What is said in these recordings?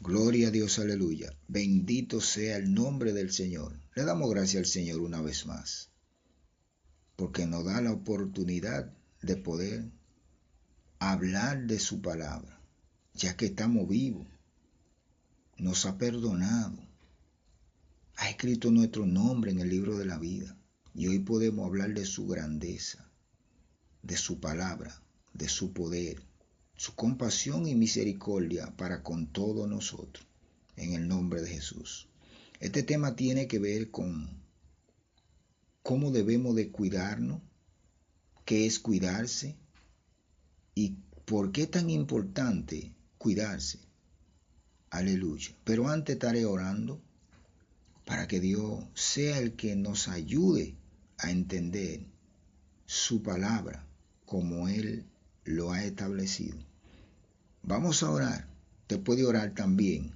Gloria a Dios, aleluya. Bendito sea el nombre del Señor. Le damos gracias al Señor una vez más, porque nos da la oportunidad de poder hablar de su palabra, ya que estamos vivos. Nos ha perdonado. Ha escrito nuestro nombre en el libro de la vida. Y hoy podemos hablar de su grandeza, de su palabra, de su poder, su compasión y misericordia para con todos nosotros, en el nombre de Jesús. Este tema tiene que ver con cómo debemos de cuidarnos, qué es cuidarse y por qué es tan importante cuidarse. Aleluya. Pero antes estaré orando para que Dios sea el que nos ayude a entender su palabra como Él lo ha establecido. Vamos a orar. Usted puede orar también,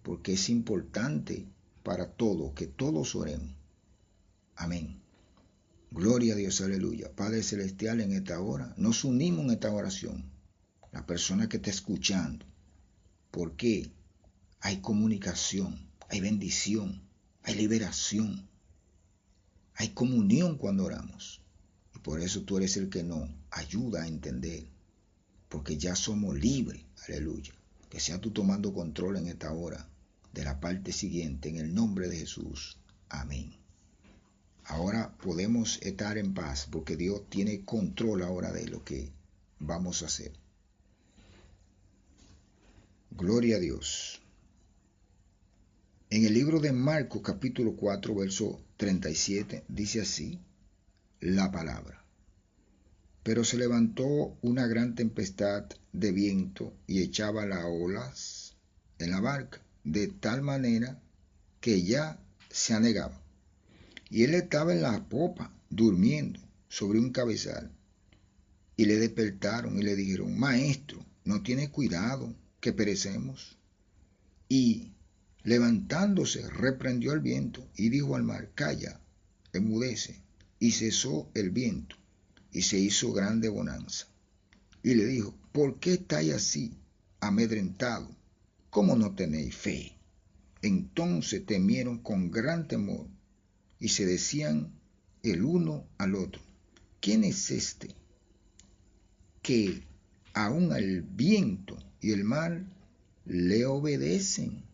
porque es importante para todos que todos oremos. Amén. Gloria a Dios, aleluya. Padre Celestial, en esta hora nos unimos en esta oración. La persona que está escuchando, porque hay comunicación, hay bendición, hay liberación, hay comunión cuando oramos. Y por eso tú eres el que nos ayuda a entender, porque ya somos libres. Aleluya. Que sea tú tomando control en esta hora de la parte siguiente, en el nombre de Jesús. Amén. Ahora podemos estar en paz, porque Dios tiene control ahora de lo que vamos a hacer. Gloria a Dios. En el libro de Marcos, capítulo 4, verso 37, dice así la palabra. Pero se levantó una gran tempestad de viento y echaba las olas en la barca, de tal manera que ya se anegaba. Y él estaba en la popa, durmiendo sobre un cabezal. Y le despertaron y le dijeron: Maestro, ¿no tienes cuidado que perecemos? Y levantándose, reprendió al viento y dijo al mar: Calla, enmudece. Y cesó el viento, y se hizo grande bonanza. Y le dijo: ¿Por qué estáis así, amedrentados? ¿Cómo no tenéis fe? Entonces temieron con gran temor, y se decían el uno al otro: ¿Quién es este que aun al viento y el mar le obedecen?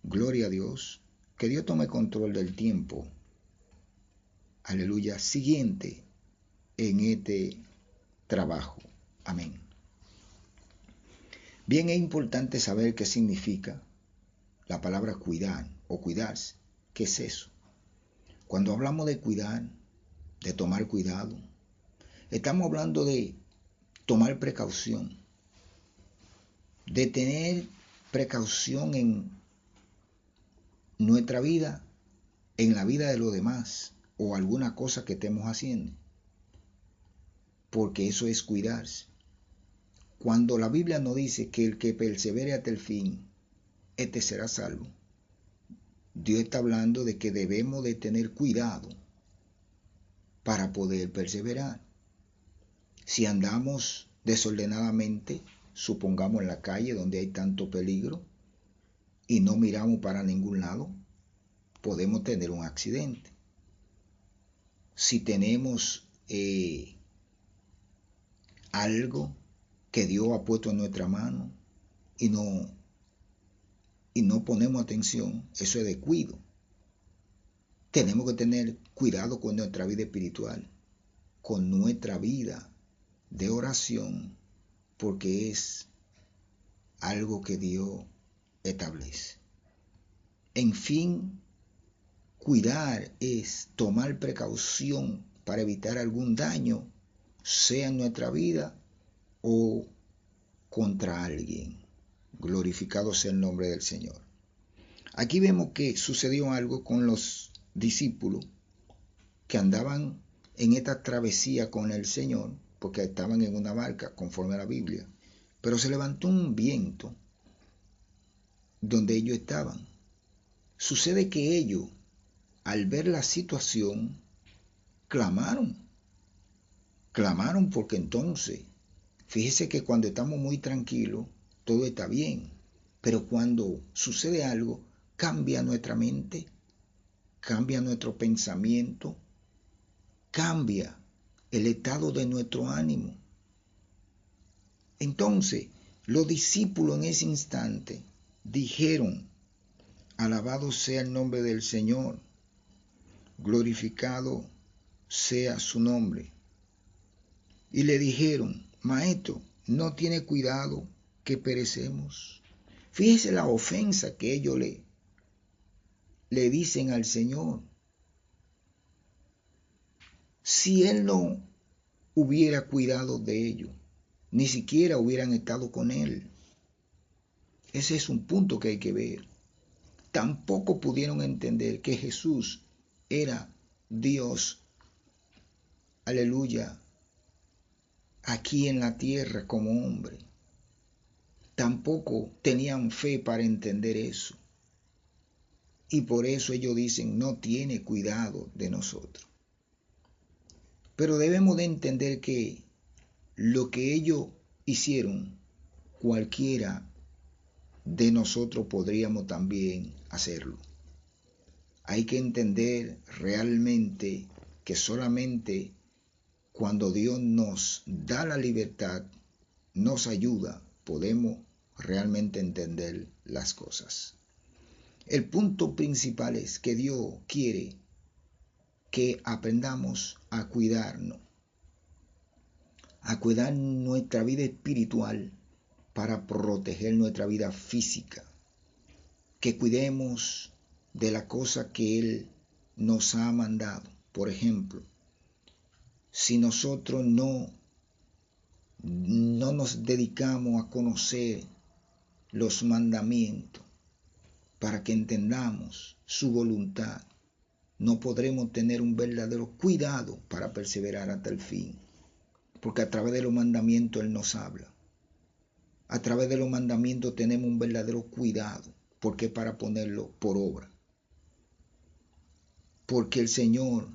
Gloria a Dios. Que Dios tome control del tiempo. Aleluya. Siguiente en este trabajo. Amén. Bien, es importante saber qué significa la palabra cuidar o cuidarse. ¿Qué es eso? Cuando hablamos de cuidar, de tomar cuidado, estamos hablando de tomar precaución, de tener precaución en nuestra vida, en la vida de los demás o alguna cosa que estemos haciendo, porque eso es cuidarse. Cuando la Biblia nos dice que el que persevere hasta el fin, este será salvo, Dios está hablando de que debemos de tener cuidado para poder perseverar. Si andamos desordenadamente, supongamos en la calle donde hay tanto peligro, y no miramos para ningún lado, podemos tener un accidente. Si tenemos algo que Dios ha puesto en nuestra mano y no ponemos atención, eso es descuido. Tenemos que tener cuidado con nuestra vida espiritual, con nuestra vida de oración, porque es algo que Dios establece. En fin, cuidar es tomar precaución para evitar algún daño, sea en nuestra vida o contra alguien. Glorificado sea el nombre del Señor. Aquí vemos que sucedió algo con los discípulos que andaban en esta travesía con el Señor, porque estaban en una barca conforme a la Biblia, pero se levantó un viento donde ellos estaban. Sucede que ellos, al ver la situación, clamaron porque entonces, fíjese que cuando estamos muy tranquilos, todo está bien, Pero cuando sucede algo, cambia nuestra mente, cambia nuestro pensamiento, cambia el estado de nuestro ánimo. Entonces, los discípulos en ese instante dijeron: alabado sea el nombre del Señor, glorificado sea su nombre. Y le dijeron: maestro, ¿no tiene cuidado que perecemos? Fíjese la ofensa que ellos le dicen al Señor. Si Él no hubiera cuidado de ellos, ni siquiera hubieran estado con Él. Ese es un punto que hay que ver. Tampoco pudieron entender que Jesús era Dios, aleluya, aquí en la tierra como hombre. Tampoco tenían fe para entender eso. Y por eso ellos dicen: no tiene cuidado de nosotros. Pero debemos de entender que lo que ellos hicieron, cualquiera de nosotros podríamos también hacerlo. Hay que entender realmente que solamente cuando Dios nos da la libertad, nos ayuda, podemos realmente entender las cosas. El punto principal es que Dios quiere que aprendamos a cuidarnos, a cuidar nuestra vida espiritual para proteger nuestra vida física, que cuidemos de la cosa que Él nos ha mandado. Por ejemplo, si nosotros no nos dedicamos a conocer los mandamientos para que entendamos su voluntad, no podremos tener un verdadero cuidado para perseverar hasta el fin. Porque a través de los mandamientos Él nos habla. A través de los mandamientos tenemos un verdadero cuidado, porque para ponerlo por obra. Porque el Señor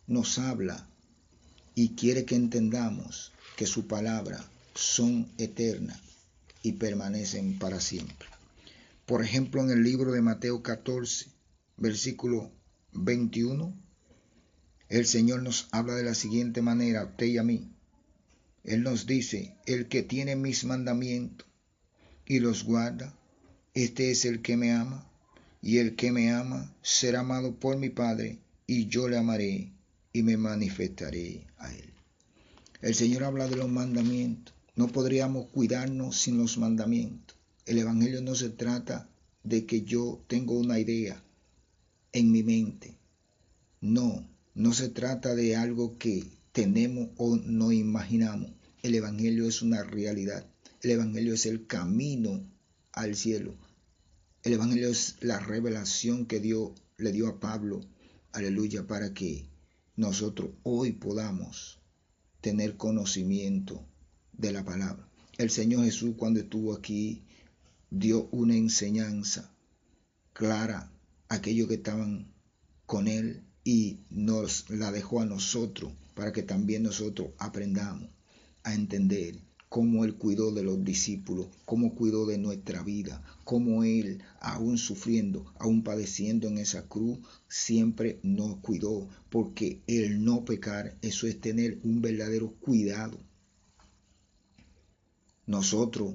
nos habla y quiere que entendamos que su palabra son eternas y permanecen para siempre. Por ejemplo, en el libro de Mateo 14, versículo 21, el Señor nos habla de la siguiente manera, a usted y a mí. Él nos dice: el que tiene mis mandamientos y los guarda, este es el que me ama, y el que me ama será amado por mi Padre, y yo le amaré y me manifestaré a él. El Señor habla de los mandamientos. No podríamos cuidarnos sin los mandamientos. El Evangelio no se trata de que yo tengo una idea en mi mente. No se trata de algo que tenemos o no imaginamos. El Evangelio es una realidad. El Evangelio es el camino al cielo. El Evangelio es la revelación que Dios le dio a Pablo, aleluya, para que nosotros hoy podamos tener conocimiento de la palabra. El Señor Jesús, cuando estuvo aquí, dio una enseñanza clara a aquellos que estaban con Él y nos la dejó a nosotros para que también nosotros aprendamos a entender cómo Él cuidó de los discípulos, cómo cuidó de nuestra vida, cómo Él, aún sufriendo, aún padeciendo en esa cruz, siempre nos cuidó, porque el no pecar, eso es tener un verdadero cuidado. Nosotros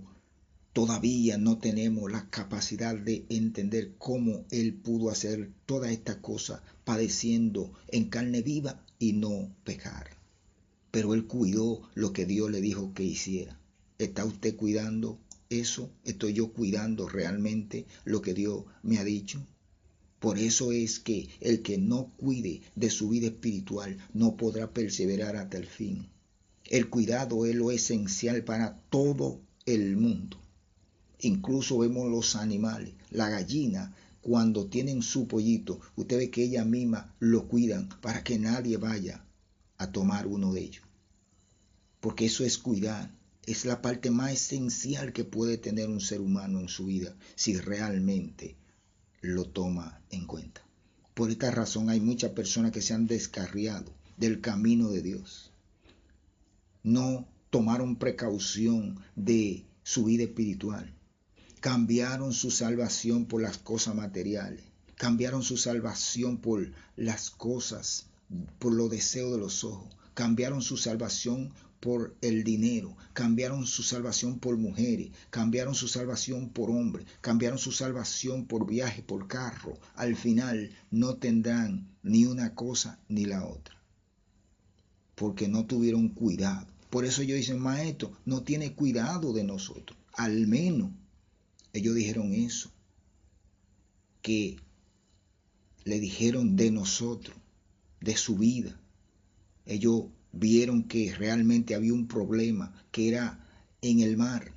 todavía no tenemos la capacidad de entender cómo Él pudo hacer toda esta cosa padeciendo en carne viva y no pecar. Pero Él cuidó lo que Dios le dijo que hiciera. ¿Está usted cuidando eso? ¿Estoy yo cuidando realmente lo que Dios me ha dicho? Por eso es que el que no cuide de su vida espiritual no podrá perseverar hasta el fin. El cuidado es lo esencial para todo el mundo. Incluso vemos los animales, la gallina, cuando tienen su pollito, usted ve que ellas mismas lo cuidan para que nadie vaya a tomar uno de ellos. Porque eso es cuidar, es la parte más esencial que puede tener un ser humano en su vida, si realmente lo toma en cuenta. Por esta razón hay muchas personas que se han descarriado del camino de Dios. No tomaron precaución de su vida espiritual. cambiaron su salvación por las cosas materiales, cambiaron su salvación por las cosas, por los deseos de los ojos, cambiaron su salvación por el dinero, cambiaron su salvación por mujeres, cambiaron su salvación por hombres, cambiaron su salvación por viaje, por carro. Al final no tendrán ni una cosa ni la otra, porque no tuvieron cuidado. Por eso ellos dicen, maestro, no tiene cuidado de nosotros. Al menos ellos dijeron eso, que le dijeron de nosotros, de su vida. Ellos vieron que realmente había un problema, que era en el mar.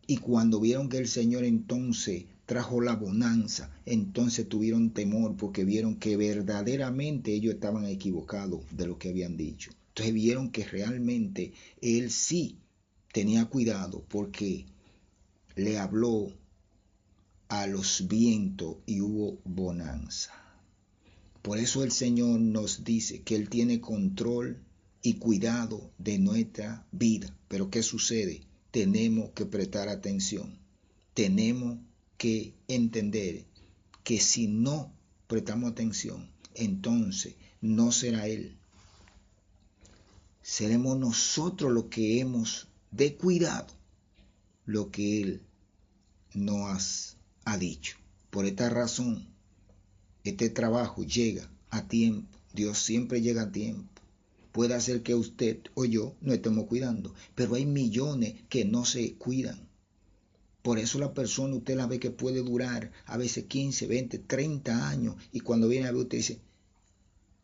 Y cuando vieron que el Señor entonces trajo la bonanza, entonces tuvieron temor porque vieron que verdaderamente ellos estaban equivocados de lo que habían dicho. Entonces vieron que realmente Él sí tenía cuidado porque le habló a los vientos y hubo bonanza. Por eso el Señor nos dice que Él tiene control y cuidado de nuestra vida. Pero ¿qué sucede? Tenemos que prestar atención. Tenemos que entender que si no prestamos atención, entonces no será Él. Seremos nosotros los que hemos de cuidado lo que Él nos ha dicho. Por esta razón, este trabajo llega a tiempo. Dios siempre llega a tiempo. Puede ser que usted o yo no estemos cuidando, pero hay millones que no se cuidan. Por eso la persona, usted la ve que puede durar a veces 15, 20, 30 años, y cuando viene a ver usted dice,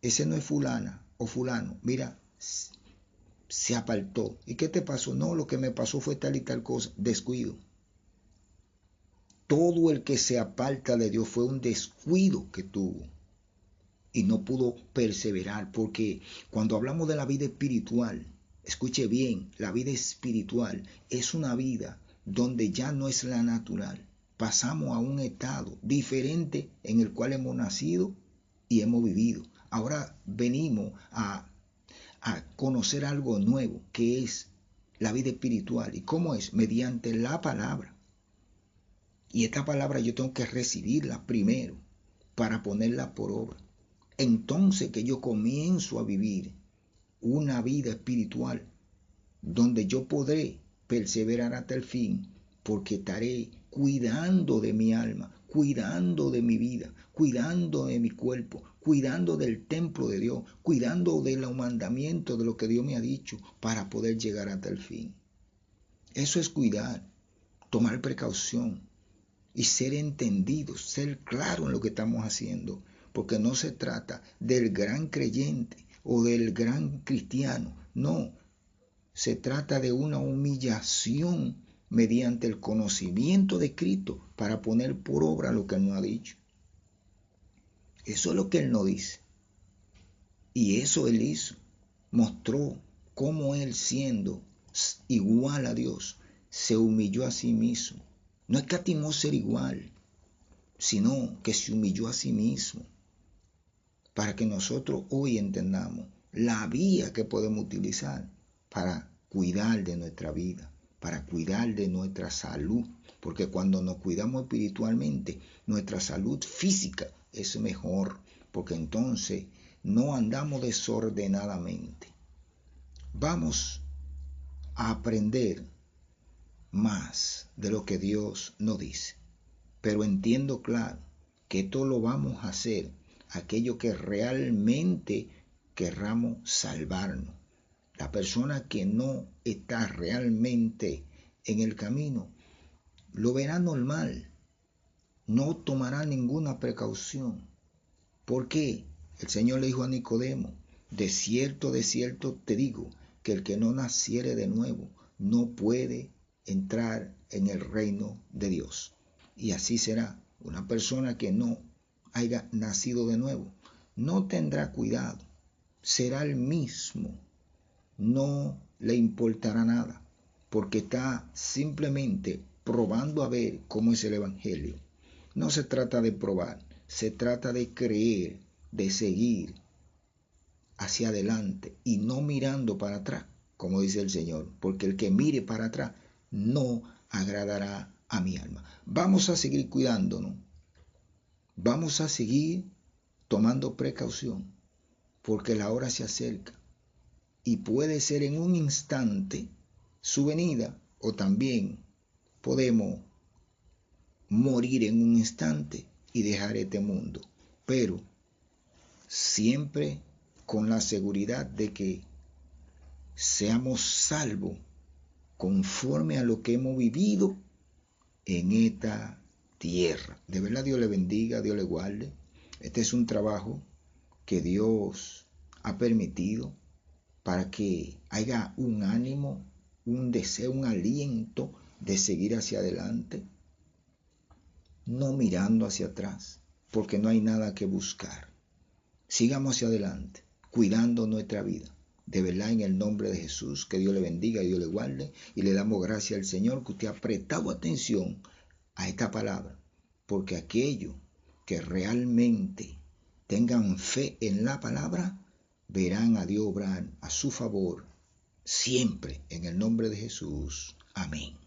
ese no es fulana o fulano, mira, se apartó. ¿Y qué te pasó? No, lo que me pasó fue tal y tal cosa, descuido. Todo el que se aparta de Dios fue un descuido que tuvo y no pudo perseverar, porque cuando hablamos de la vida espiritual, escuche bien, la vida espiritual es una vida donde ya no es la natural. Pasamos a un estado diferente en el cual hemos nacido y hemos vivido. Ahora venimos a conocer algo nuevo, que es la vida espiritual. ¿Y cómo es? Mediante la palabra. Y esta palabra yo tengo que recibirla primero para ponerla por obra. Entonces que yo comienzo a vivir una vida espiritual donde yo podré perseverar hasta el fin, porque estaré cuidando de mi alma, cuidando de mi vida, cuidando de mi cuerpo, cuidando del templo de Dios, cuidando de los mandamientos de lo que Dios me ha dicho para poder llegar hasta el fin. Eso es cuidar, tomar precaución y ser entendidos, ser claros en lo que estamos haciendo, porque no se trata del gran creyente o del gran cristiano, no, se trata de una humillación mediante el conocimiento de Cristo para poner por obra lo que Él nos ha dicho. Eso es lo que Él nos dice. Y eso Él hizo. Mostró cómo Él, siendo igual a Dios, se humilló a sí mismo. No escatimó ser igual, sino que se humilló a sí mismo para que nosotros hoy entendamos la vía que podemos utilizar para cuidar de nuestra vida, para cuidar de nuestra salud, porque cuando nos cuidamos espiritualmente, nuestra salud física es mejor, porque entonces no andamos desordenadamente. Vamos a aprender más de lo que Dios nos dice, pero entiendo claro que esto lo vamos a hacer aquello que realmente querramos salvarnos. La persona que no está realmente en el camino lo verá normal, no tomará ninguna precaución. ¿Por qué? El Señor le dijo a Nicodemo, de cierto te digo, que el que no naciere de nuevo no puede entrar en el reino de Dios. Y así será. Una persona que no haya nacido de nuevo no tendrá cuidado, será el mismo, no le importará nada, porque está simplemente probando a ver cómo es el Evangelio. No se trata de probar, se trata de creer, de seguir hacia adelante y no mirando para atrás, como dice el Señor, porque el que mire para atrás no agradará a mi alma. Vamos a seguir cuidándonos. Vamos a seguir tomando precaución, porque la hora se acerca y puede ser en un instante su venida, o también podemos morir en un instante y dejar este mundo, pero siempre con la seguridad de que seamos salvos conforme a lo que hemos vivido en esta tierra. De verdad, Dios le bendiga, Dios le guarde. Este es un trabajo que Dios ha permitido para que haya un ánimo, un deseo, un aliento de seguir hacia adelante, no mirando hacia atrás, porque no hay nada que buscar. Sigamos hacia adelante, cuidando nuestra vida. De verdad, en el nombre de Jesús, que Dios le bendiga y Dios le guarde. Y le damos gracias al Señor que usted ha prestado atención a esta palabra, porque aquellos que realmente tengan fe en la palabra, verán a Dios obrar a su favor siempre, en el nombre de Jesús. Amén.